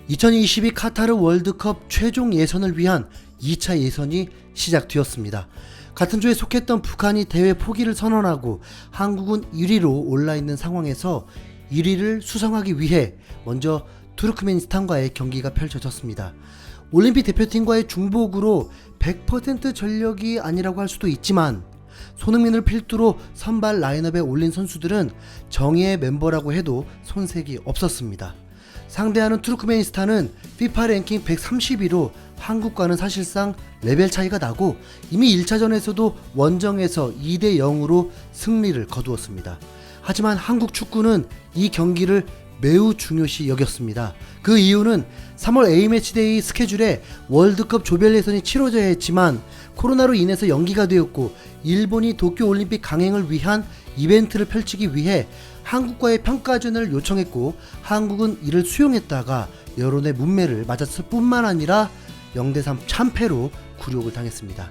2022 카타르 월드컵 최종 예선을 위한 2차 예선이 시작되었습니다. 같은 조에 속했던 북한이 대회 포기를 선언하고 한국은 1위로 올라있는 상황에서 1위를 수성하기 위해 먼저 투르크메니스탄과의 경기가 펼쳐졌습니다. 올림픽 대표팀과의 중복으로 100% 전력이 아니라고 할 수도 있지만 손흥민을 필두로 선발 라인업에 올린 선수들은 정예의 멤버라고 해도 손색이 없었습니다. 상대하는 투르크메니스탄은 FIFA 랭킹 130위로 한국과는 사실상 레벨 차이가 나고 이미 1차전에서도 원정에서 2대 0으로 승리를 거두었습니다. 하지만 한국 축구는 이 경기를 매우 중요시 여겼습니다. 그 이유는 3월 A매치데이 스케줄에 월드컵 조별 예선이 치러져야 했지만 코로나로 인해서 연기가 되었고 일본이 도쿄올림픽 강행을 위한 이벤트를 펼치기 위해 한국과의 평가전을 요청했고 한국은 이를 수용했다가 여론의 문매를 맞았을 뿐만 아니라 0대3 참패로 굴욕을 당했습니다.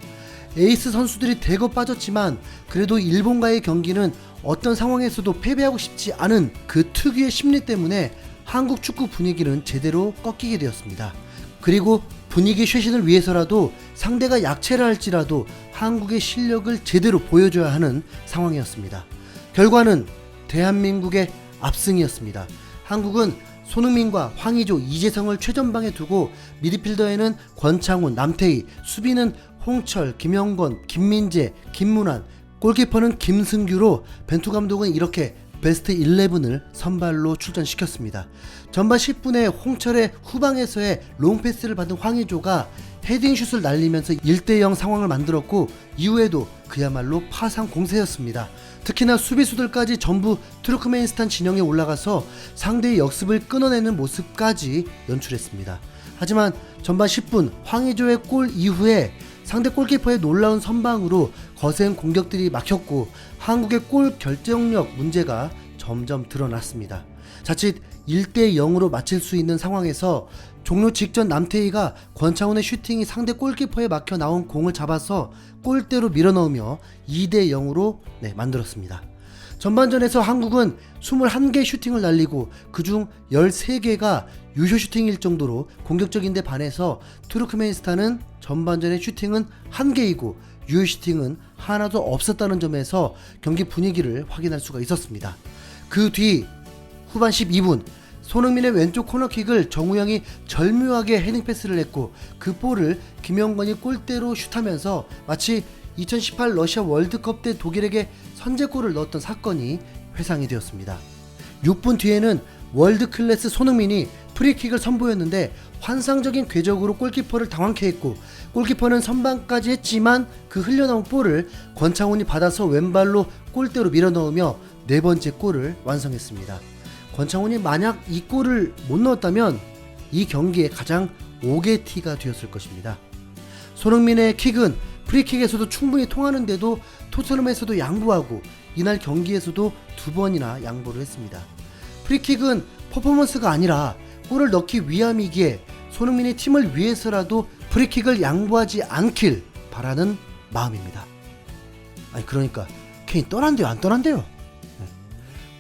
에이스 선수들이 대거 빠졌지만 그래도 일본과의 경기는 어떤 상황에서도 패배하고 싶지 않은 그 특유의 심리 때문에 한국 축구 분위기는 제대로 꺾이게 되었습니다. 그리고 분위기 쇄신을 위해서라도 상대가 약체를 할지라도 한국의 실력을 제대로 보여줘야 하는 상황이었습니다. 결과는 대한민국의 압승이었습니다. 한국은 손흥민과 황의조, 이재성을 최전방에 두고 미드필더에는 권창훈, 남태희, 수비는 홍철, 김영건, 김민재, 김문환, 골키퍼는 김승규로 벤투 감독은 이렇게 베스트 11을 선발로 출전시켰습니다. 전반 10분에 홍철의 후방에서의 롱패스를 받은 황의조가 헤딩슛을 날리면서 1대0 상황을 만들었고 이후에도 그야말로 파상 공세였습니다. 특히나 수비수들까지 전부 투르크메니스탄 진영에 올라가서 상대의 역습을 끊어내는 모습까지 연출했습니다. 하지만 전반 10분 황의조의 골 이후에 상대 골키퍼의 놀라운 선방으로 거센 공격들이 막혔고 한국의 골 결정력 문제가 점점 드러났습니다. 자칫 1대 0으로 마칠 수 있는 상황에서 종료 직전 남태희가 권창훈의 슈팅이 상대 골키퍼에 막혀 나온 공을 잡아서 골대로 밀어넣으며 2대 0으로 만들었습니다. 전반전에서 한국은 21개 슈팅을 날리고 그중 13개가 유효 슈팅일 정도로 공격적인데 반해서 투르크메니스탄은 전반전의 슈팅은 1개이고 유효 슈팅은 하나도 없었다는 점에서 경기 분위기를 확인할 수가 있었습니다. 그 뒤 후반 12분 손흥민의 왼쪽 코너킥을 정우영이 절묘하게 헤딩 패스를 했고 그 볼을 김영건이 골대로 슛하면서 마치 2018 러시아 월드컵 때 독일에게 선제골을 넣었던 사건이 회상이 되었습니다. 6분 뒤에는 월드클래스 손흥민이 프리킥을 선보였는데 환상적인 궤적으로 골키퍼를 당황케 했고 골키퍼는 선방까지 했지만 그 흘려나온 볼을 권창훈이 받아서 왼발로 골대로 밀어넣으며 네 번째 골을 완성했습니다. 권창훈이 만약 이 골을 못 넣었다면 이 경기에 가장 오개티가 되었을 것입니다. 손흥민의 킥은 프리킥에서도 충분히 통하는데도 토트넘에서도 양보하고 이날 경기에서도 2번이나 양보를 했습니다. 프리킥은 퍼포먼스가 아니라 골을 넣기 위함이기에 손흥민이 팀을 위해서라도 프리킥을 양보하지 않길 바라는 마음입니다. 아니 그러니까 케인 떠난대요 안 떠난대요?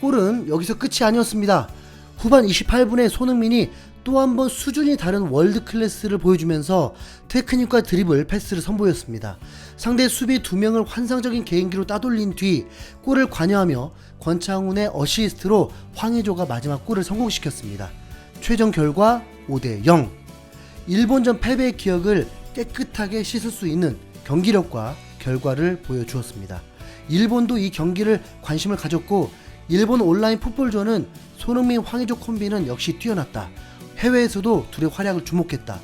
골은 여기서 끝이 아니었습니다. 후반 28분에 손흥민이 또 한 번 수준이 다른 월드클래스를 보여주면서 테크닉과 드리블, 패스를 선보였습니다. 상대 수비 2명을 환상적인 개인기로 따돌린 뒤 골을 관여하며 권창훈의 어시스트로 황의조가 마지막 골을 성공시켰습니다. 최종 결과 5대 0. 일본전 패배의 기억을 깨끗하게 씻을 수 있는 경기력과 결과를 보여주었습니다. 일본도 이 경기를 관심을 가졌고 일본 온라인 풋볼전은 손흥민, 황의조 콤비는 역시 뛰어났다. 해외에서도 둘의 활약을 주목했다.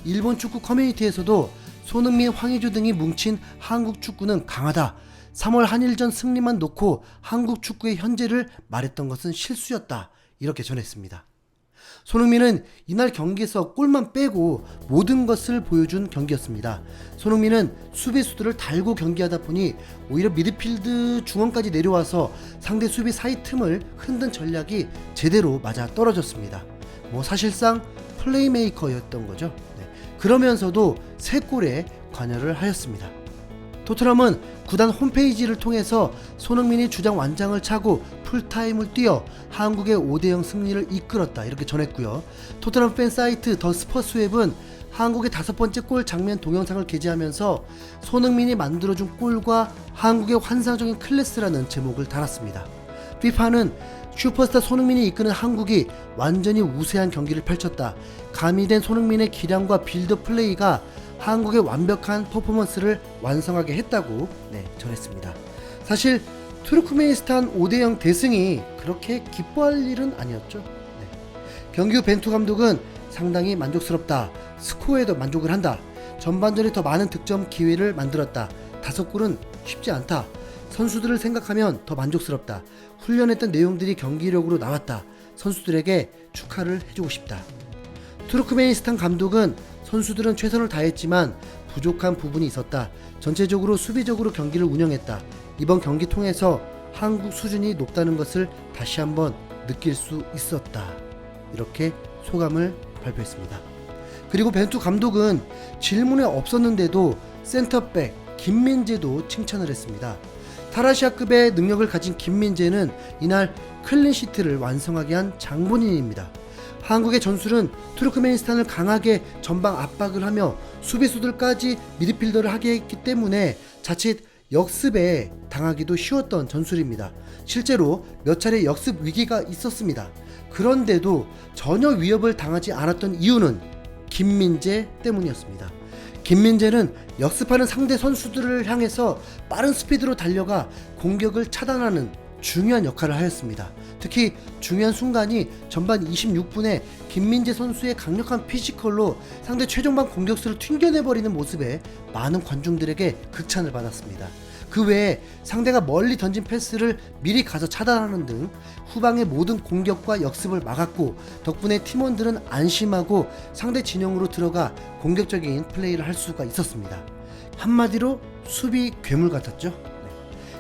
일본 축구 커뮤니티에서도 손흥민, 황의조 등이 뭉친 한국 축구는 강하다. 3월 한일전 승리만 놓고 한국 축구의 현재를 말했던 것은 실수였다. 이렇게 전했습니다. 손흥민은 이날 경기에서 골만 빼고 모든 것을 보여준 경기였습니다. 손흥민은 수비수들을 달고 경기하다 보니 오히려 미드필드 중원까지 내려와서 상대 수비 사이 틈을 흔든 전략이 제대로 맞아 떨어졌습니다. 사실상 플레이메이커였던 거죠. 그러면서도 3골에 관여를 하였습니다. 토트넘은 구단 홈페이지를 통해서 손흥민이 주장 완장을 차고 풀타임을 뛰어 한국의 5대0 승리를 이끌었다 이렇게 전했고요. 토트넘 팬 사이트 더 스퍼스웹은 한국의 5번째 골 장면 동영상을 게재하면서 손흥민이 만들어준 골과 한국의 환상적인 클래스라는 제목을 달았습니다. FIFA는 슈퍼스타 손흥민이 이끄는 한국이 완전히 우세한 경기를 펼쳤다. 가미된 손흥민의 기량과 빌드 플레이가 한국의 완벽한 퍼포먼스를 완성하게 했다고 전했습니다. 사실 투르크메니스탄 5대0 대승이 그렇게 기뻐할 일은 아니었죠. 경기 후 벤투 감독은 상당히 만족스럽다. 스코어에도 만족을 한다. 전반전에 더 많은 득점 기회를 만들었다. 5골은 쉽지 않다. 선수들을 생각하면 더 만족스럽다. 훈련했던 내용들이 경기력으로 나왔다. 선수들에게 축하를 해주고 싶다. 투르크메니스탄 감독은 선수들은 최선을 다했지만 부족한 부분이 있었다. 전체적으로 수비적으로 경기를 운영했다. 이번 경기 통해서 한국 수준이 높다는 것을 다시 한번 느낄 수 있었다. 이렇게 소감을 발표했습니다. 그리고 벤투 감독은 질문에 없었는데도 센터백 김민재도 칭찬을 했습니다. 타라시아급의 능력을 가진 김민재는 이날 클린시트를 완성하게 한 장본인입니다. 한국의 전술은 투르크메니스탄을 강하게 전방 압박을 하며 수비수들까지 미드필더를 하게 했기 때문에 자칫 역습에 당하기도 쉬웠던 전술입니다. 실제로 몇 차례 역습 위기가 있었습니다. 그런데도 전혀 위협을 당하지 않았던 이유는 김민재 때문이었습니다. 김민재는 역습하는 상대 선수들을 향해서 빠른 스피드로 달려가 공격을 차단하는 중요한 역할을 하였습니다. 특히 중요한 순간이 전반 26분에 김민재 선수의 강력한 피지컬로 상대 최종방 공격수를 튕겨내버리는 모습에 많은 관중들에게 극찬을 받았습니다. 그 외에 상대가 멀리 던진 패스를 미리 가서 차단하는 등 후방의 모든 공격과 역습을 막았고, 덕분에 팀원들은 안심하고 상대 진영으로 들어가 공격적인 플레이를 할 수가 있었습니다. 한마디로 수비 괴물 같았죠.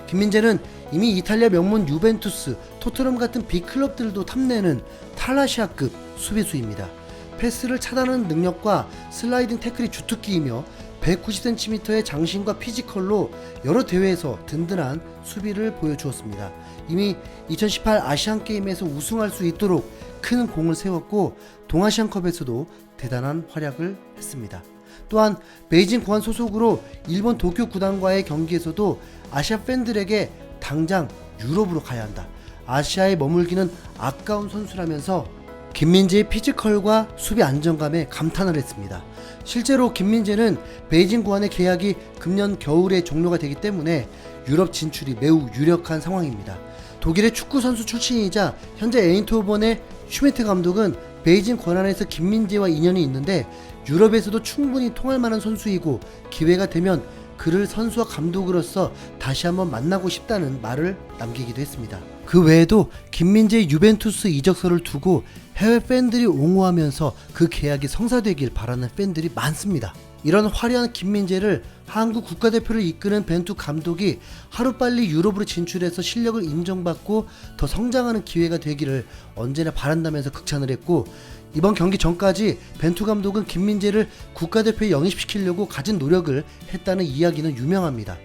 김민재는 이미 이탈리아 명문 유벤투스, 토트넘 같은 빅클럽들도 탐내는 탈라시아급 수비수입니다. 패스를 차단하는 능력과 슬라이딩 태클이 주특기이며 190cm의 장신과 피지컬로 여러 대회에서 든든한 수비를 보여주었습니다. 이미 2018 아시안게임에서 우승할 수 있도록 큰 공을 세웠고, 동아시안컵에서도 대단한 활약을 했습니다. 또한 베이징 고안 소속으로 일본 도쿄 구단과의 경기에서도 아시아 팬들에게 당장 유럽으로 가야 한다. 아시아에 머물기는 아까운 선수라면서 김민재의 피지컬과 수비 안정감에 감탄을 했습니다. 실제로 김민재는 베이징 고안의 계약이 금년 겨울에 종료가 되기 때문에 유럽 진출이 매우 유력한 상황입니다. 독일의 축구 선수 출신이자 현재 에인트호벤의 슈메트 감독은 베이징 고안에서 김민재와 인연이 있는데 유럽에서도 충분히 통할 만한 선수이고, 기회가 되면 그를 선수와 감독으로서 다시 한번 만나고 싶다는 말을 남기기도 했습니다. 그 외에도 김민재의 유벤투스 이적설을 두고 해외 팬들이 옹호하면서 그 계약이 성사되길 바라는 팬들이 많습니다. 이런 화려한 김민재를 한국 국가대표를 이끄는 벤투 감독이 하루빨리 유럽으로 진출해서 실력을 인정받고 더 성장하는 기회가 되기를 언제나 바란다면서 극찬을 했고, 이번 경기 전까지 벤투 감독은 김민재를 국가대표에 영입시키려고 가진 노력을 했다는 이야기는 유명합니다.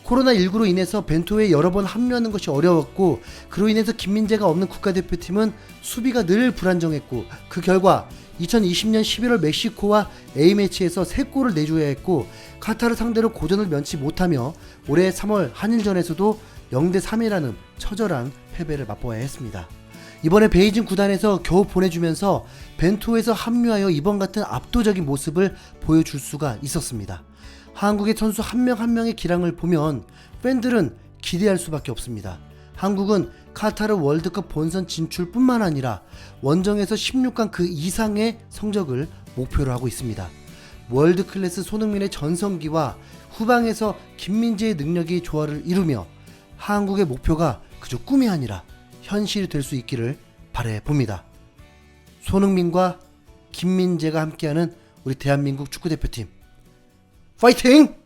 코로나19로 인해서 벤투에 여러 번 합류하는 것이 어려웠고, 그로 인해서 김민재가 없는 국가대표팀은 수비가 늘 불안정했고, 그 결과 2020년 11월 멕시코와 A매치에서 3골을 내줘야 했고, 카타르 상대로 고전을 면치 못하며 올해 3월 한일전에서도 0대3이라는 처절한 패배를 맛보아야 했습니다. 이번에 베이징 구단에서 겨우 보내주면서 벤투에서 합류하여 이번 같은 압도적인 모습을 보여줄 수가 있었습니다. 한국의 선수 한 명 한 명의 기량을 보면 팬들은 기대할 수밖에 없습니다. 한국은 카타르 월드컵 본선 진출뿐만 아니라 원정에서 16강 그 이상의 성적을 목표로 하고 있습니다. 월드클래스 손흥민의 전성기와 후방에서 김민재의 능력이 조화를 이루며 한국의 목표가 그저 꿈이 아니라 현실이 될 수 있기를 바라봅니다. 손흥민과 김민재가 함께하는 우리 대한민국 축구대표팀 파이팅!